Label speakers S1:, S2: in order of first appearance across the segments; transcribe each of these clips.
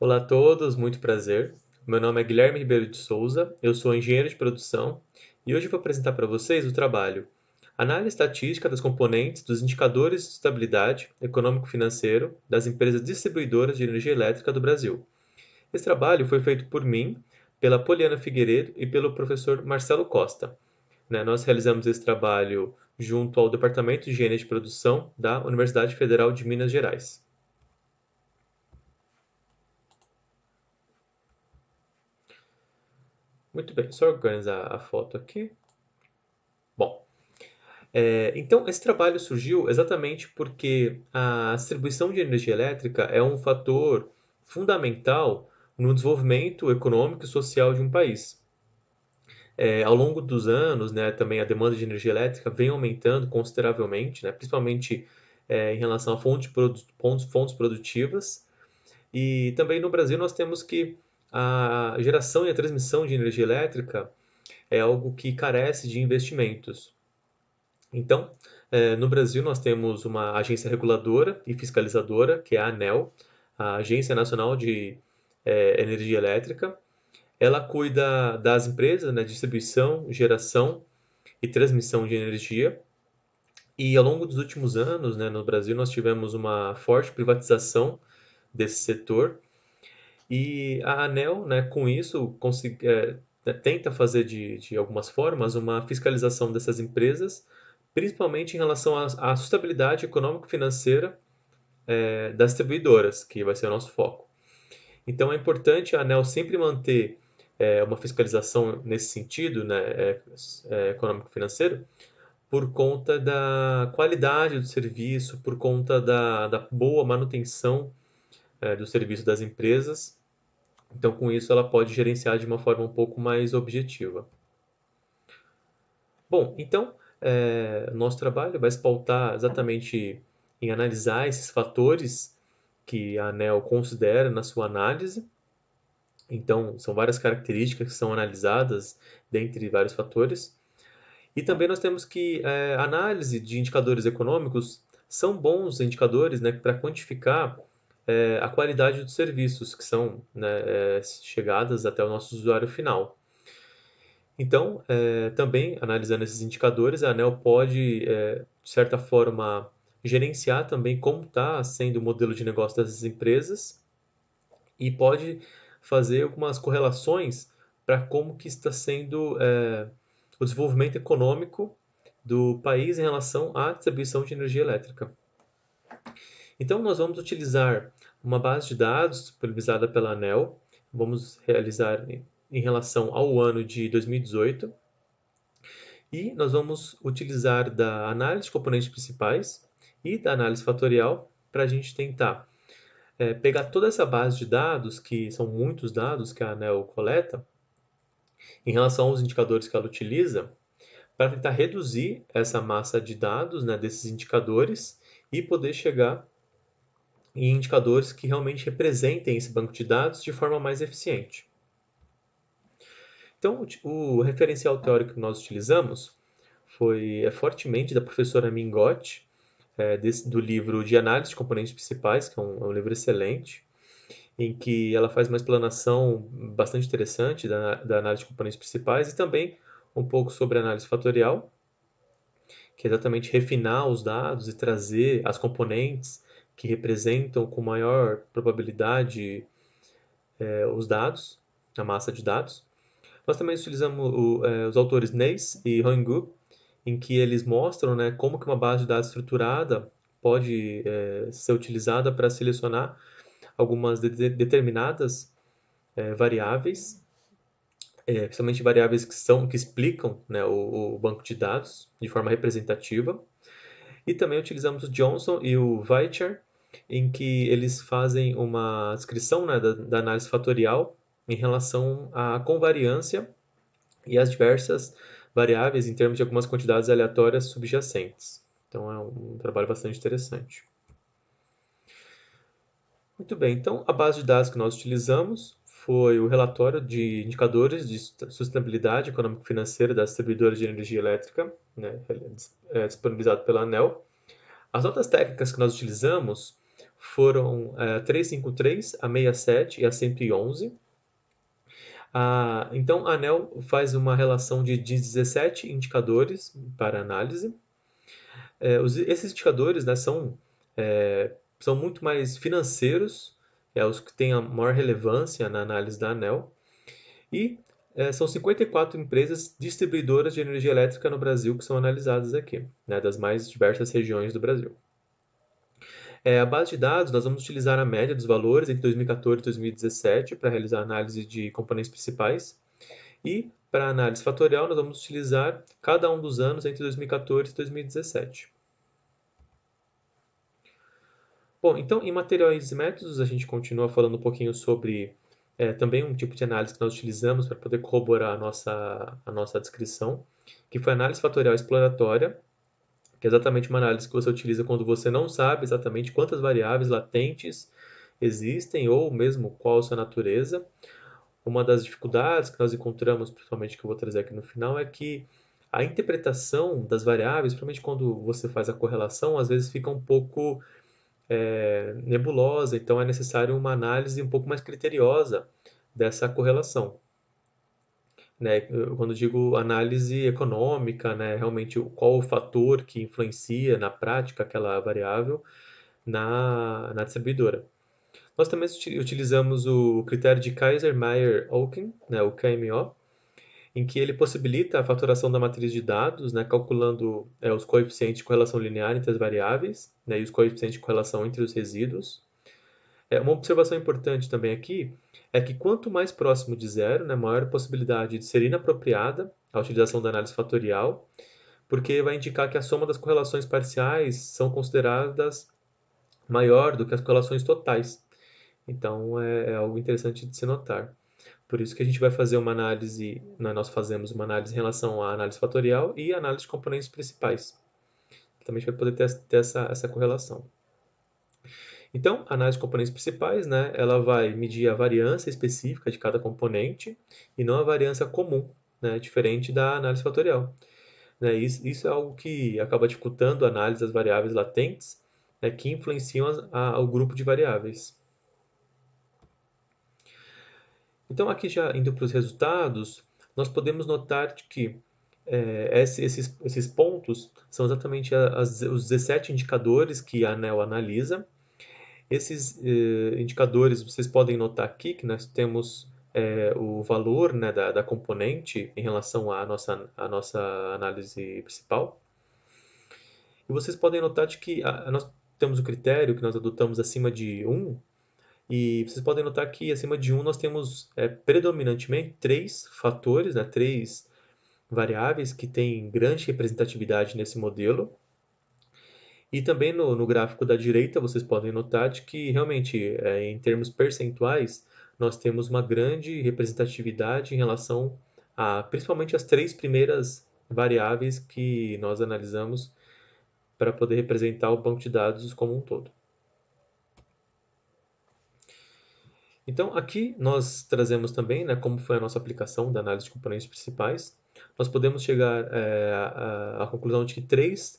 S1: Olá a todos, muito prazer. Meu nome é Guilherme Ribeiro de Souza, eu sou engenheiro de produção e hoje vou apresentar para vocês o trabalho Análise estatística das componentes dos indicadores de estabilidade econômico-financeiro das empresas distribuidoras de energia elétrica do Brasil. Esse trabalho foi feito por mim, pela Poliana Figueiredo e pelo professor Marcelo Costa. Nós realizamos esse trabalho junto ao Departamento de Engenharia de Produção da Universidade Federal de Minas Gerais. Muito bem, só organizar a foto aqui. Bom, então, esse trabalho surgiu exatamente porque a distribuição de energia elétrica é um fator fundamental no desenvolvimento econômico e social de um país. Ao longo dos anos, né, também a demanda de energia elétrica vem aumentando consideravelmente, né, principalmente em relação a fontes produtivas. E também no Brasil nós temos que a geração e a transmissão de energia elétrica é algo que carece de investimentos. Então, no Brasil, nós temos uma agência reguladora e fiscalizadora, que é a ANEEL, a Agência Nacional de Energia Elétrica. Ela cuida das empresas, né, distribuição, geração e transmissão de energia. E ao longo dos últimos anos, né, no Brasil, nós tivemos uma forte privatização desse setor. E a ANEEL, né, com isso, tenta fazer de algumas formas uma fiscalização dessas empresas, principalmente em relação à sustentabilidade econômico-financeira das distribuidoras, que vai ser o nosso foco. Então é importante a ANEEL sempre manter uma fiscalização nesse sentido, né, econômico-financeiro, por conta da qualidade do serviço, por conta da boa manutenção do serviço das empresas. Então, com isso, ela pode gerenciar de uma forma um pouco mais objetiva. Bom, então, nosso trabalho vai se pautar exatamente em analisar esses fatores que a ANEEL considera na sua análise. Então, são várias características que são analisadas dentre vários fatores. E também nós temos que análise de indicadores econômicos são bons indicadores, né, para quantificar a qualidade dos serviços que são, né, chegadas até o nosso usuário final. Então, também analisando esses indicadores, a ANEEL pode, de certa forma, gerenciar também como está sendo o modelo de negócio dessas empresas e pode fazer algumas correlações para como que está sendo o desenvolvimento econômico do país em relação à distribuição de energia elétrica. Então, nós vamos utilizar uma base de dados disponibilizada pela ANEEL, vamos realizar em relação ao ano de 2018, e nós vamos utilizar da análise de componentes principais e da análise fatorial para a gente tentar pegar toda essa base de dados, que são muitos dados que a ANEEL coleta, em relação aos indicadores que ela utiliza, para tentar reduzir essa massa de dados, né, desses indicadores e poder chegar em indicadores que realmente representem esse banco de dados de forma mais eficiente. Então, o referencial teórico que nós utilizamos foi fortemente da professora Mingotti, do livro de Análise de Componentes Principais, que é um livro excelente, em que ela faz uma explanação bastante interessante da análise de componentes principais e também um pouco sobre a análise fatorial, que é exatamente refinar os dados e trazer as componentes que representam com maior probabilidade os dados, a massa de dados. Nós também utilizamos os autores Neis e Hoengu, em que eles mostram, né, como que uma base de dados estruturada pode ser utilizada para selecionar algumas determinadas variáveis, principalmente variáveis que explicam, né, o banco de dados de forma representativa. E também utilizamos o Johnson e o Weicher, em que eles fazem uma descrição, né, da análise fatorial em relação à convariância e as diversas variáveis em termos de algumas quantidades aleatórias subjacentes. Então é um trabalho bastante interessante. Muito bem, então a base de dados que nós utilizamos foi o relatório de indicadores de sustentabilidade econômico-financeira das distribuidoras de energia elétrica, né, disponibilizado pela ANEEL. As notas técnicas que nós utilizamos foram a 353, a 67 e a 111. Então, a ANEEL faz uma relação de 17 indicadores para análise. Esses indicadores, né, são muito mais financeiros, os que têm a maior relevância na análise da ANEEL, e são 54 empresas distribuidoras de energia elétrica no Brasil que são analisadas aqui, né, das mais diversas regiões do Brasil. A base de dados, nós vamos utilizar a média dos valores entre 2014 e 2017 para realizar a análise de componentes principais. E para a análise fatorial, nós vamos utilizar cada um dos anos entre 2014 e 2017. Bom, então em materiais e métodos, a gente continua falando um pouquinho sobre também um tipo de análise que nós utilizamos para poder corroborar a nossa descrição, que foi a análise fatorial exploratória, que é exatamente uma análise que você utiliza quando você não sabe exatamente quantas variáveis latentes existem ou mesmo qual a sua natureza. Uma das dificuldades que nós encontramos, principalmente que eu vou trazer aqui no final, é que a interpretação das variáveis, principalmente quando você faz a correlação, às vezes fica um pouco nebulosa, então é necessário uma análise um pouco mais criteriosa dessa correlação. Né? Quando digo análise econômica, né? Realmente qual o fator que influencia na prática aquela variável na distribuidora. Nós também utilizamos o critério de Kaiser-Meyer-Oken, né? O KMO, em que ele possibilita a faturação da matriz de dados, né? Calculando os coeficientes de correlação linear entre as variáveis, né? E os coeficientes de correlação entre os resíduos. Uma observação importante também aqui é que quanto mais próximo de zero, né, maior a possibilidade de ser inapropriada a utilização da análise fatorial, porque vai indicar que a soma das correlações parciais são consideradas maior do que as correlações totais. Então é algo interessante de se notar. Por isso que a gente vai fazer uma análise, né, nós fazemos uma análise em relação à análise fatorial e análise de componentes principais. Também a gente vai poder ter essa correlação. Então, a análise de componentes principais, né, ela vai medir a variância específica de cada componente e não a variância comum, né, diferente da análise fatorial. Né, isso é algo que acaba dificultando a análise das variáveis latentes, né, que influenciam o grupo de variáveis. Então, aqui já indo para os resultados, nós podemos notar que esses pontos são exatamente os 17 indicadores que a ANEEL analisa. Esses indicadores, vocês podem notar aqui que nós temos o valor, né, da componente em relação à nossa análise principal. E vocês podem notar de que nós temos o critério que nós adotamos acima de 1, e vocês podem notar que acima de 1 nós temos predominantemente 3 fatores, né, 3 variáveis que têm grande representatividade nesse modelo. E também no gráfico da direita, vocês podem notar de que realmente, em termos percentuais, nós temos uma grande representatividade em relação a principalmente as 3 primeiras variáveis que nós analisamos para poder representar o banco de dados como um todo. Então, aqui nós trazemos também, né, como foi a nossa aplicação da análise de componentes principais. Nós podemos chegar à conclusão de que três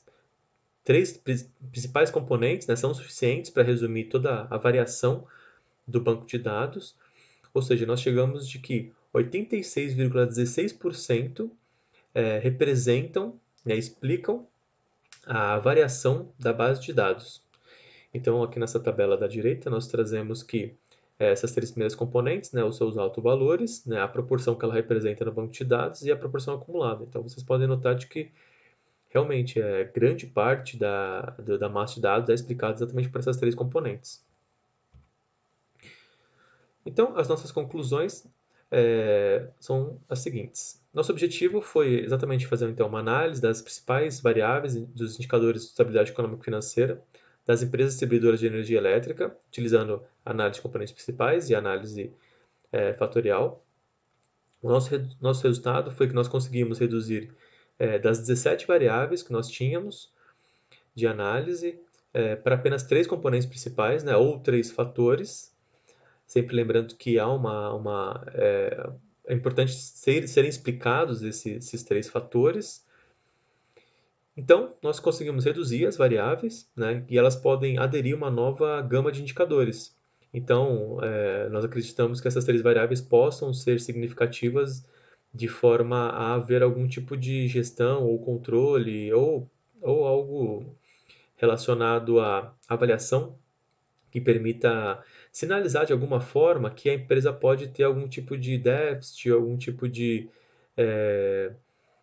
S1: principais componentes, né, são suficientes para resumir toda a variação do banco de dados, ou seja, nós chegamos de que 86,16% representam, né, explicam a variação da base de dados. Então, aqui nessa tabela da direita, nós trazemos que essas 3 primeiras componentes, né, os seus autovalores, né, a proporção que ela representa no banco de dados e a proporção acumulada. Então, vocês podem notar de que realmente grande parte da massa de dados é explicada exatamente por essas 3 componentes. Então, as nossas conclusões são as seguintes. Nosso objetivo foi exatamente fazer então uma análise das principais variáveis dos indicadores de estabilidade econômico-financeira das empresas distribuidoras de energia elétrica, utilizando análise de componentes principais e análise fatorial. O nosso resultado foi que nós conseguimos reduzir das 17 variáveis que nós tínhamos de análise para apenas 3 componentes principais, né, ou 3 fatores, sempre lembrando que é importante serem explicados esses 3 fatores. Então, nós conseguimos reduzir as variáveis, né, e elas podem aderir a uma nova gama de indicadores. Então, nós acreditamos que essas três variáveis possam ser significativas de forma a haver algum tipo de gestão ou controle ou algo relacionado à avaliação que permita sinalizar de alguma forma que a empresa pode ter algum tipo de déficit, algum tipo de eh,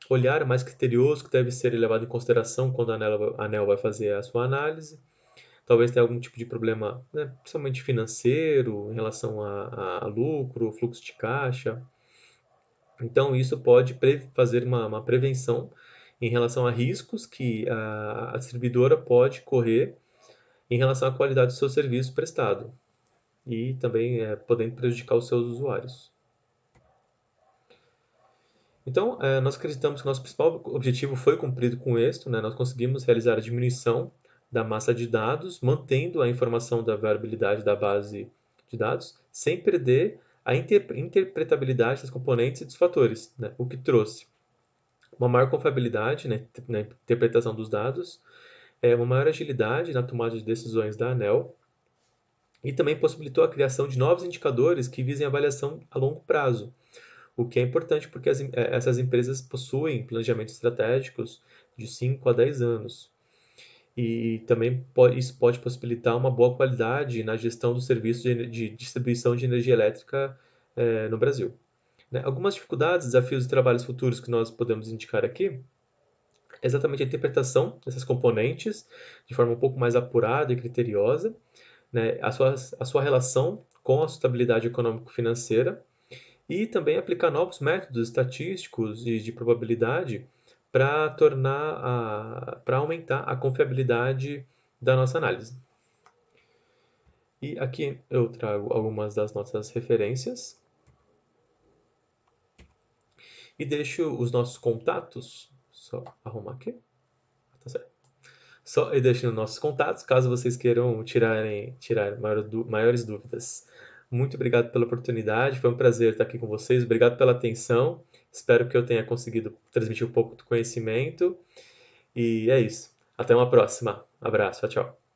S1: olhar mais criterioso que deve ser levado em consideração quando a ANEEL vai fazer a sua análise. Talvez tenha algum tipo de problema, né, principalmente financeiro, em relação a lucro, fluxo de caixa. Então, isso pode fazer uma prevenção em relação a riscos que a distribuidora pode correr em relação à qualidade do seu serviço prestado e também podendo prejudicar os seus usuários. Então, nós acreditamos que nosso principal objetivo foi cumprido com êxito, né? Nós conseguimos realizar a diminuição da massa de dados, mantendo a informação da variabilidade da base de dados, sem perder a interpretabilidade dos componentes e dos fatores, né? O que trouxe uma maior confiabilidade, né, na interpretação dos dados, uma maior agilidade na tomada de decisões da ANEEL e também possibilitou a criação de novos indicadores que visem avaliação a longo prazo, o que é importante porque essas empresas possuem planejamentos estratégicos de 5 a 10 anos. E também isso pode possibilitar uma boa qualidade na gestão do serviço de distribuição de energia elétrica no Brasil. Né? Algumas dificuldades, desafios e trabalhos futuros que nós podemos indicar aqui é exatamente a interpretação dessas componentes de forma um pouco mais apurada e criteriosa, né? A sua relação com a sustentabilidade econômico-financeira e também aplicar novos métodos estatísticos e de probabilidade para aumentar a confiabilidade da nossa análise. E aqui eu trago algumas das nossas referências e deixo os nossos contatos. Só arrumar aqui. Tá certo. Só e deixo os nossos contatos caso vocês queiram tirar maiores dúvidas. Muito obrigado pela oportunidade, foi um prazer estar aqui com vocês. Obrigado pela atenção. Espero que eu tenha conseguido transmitir um pouco do conhecimento. E é isso. Até uma próxima. Abraço. Tchau, tchau.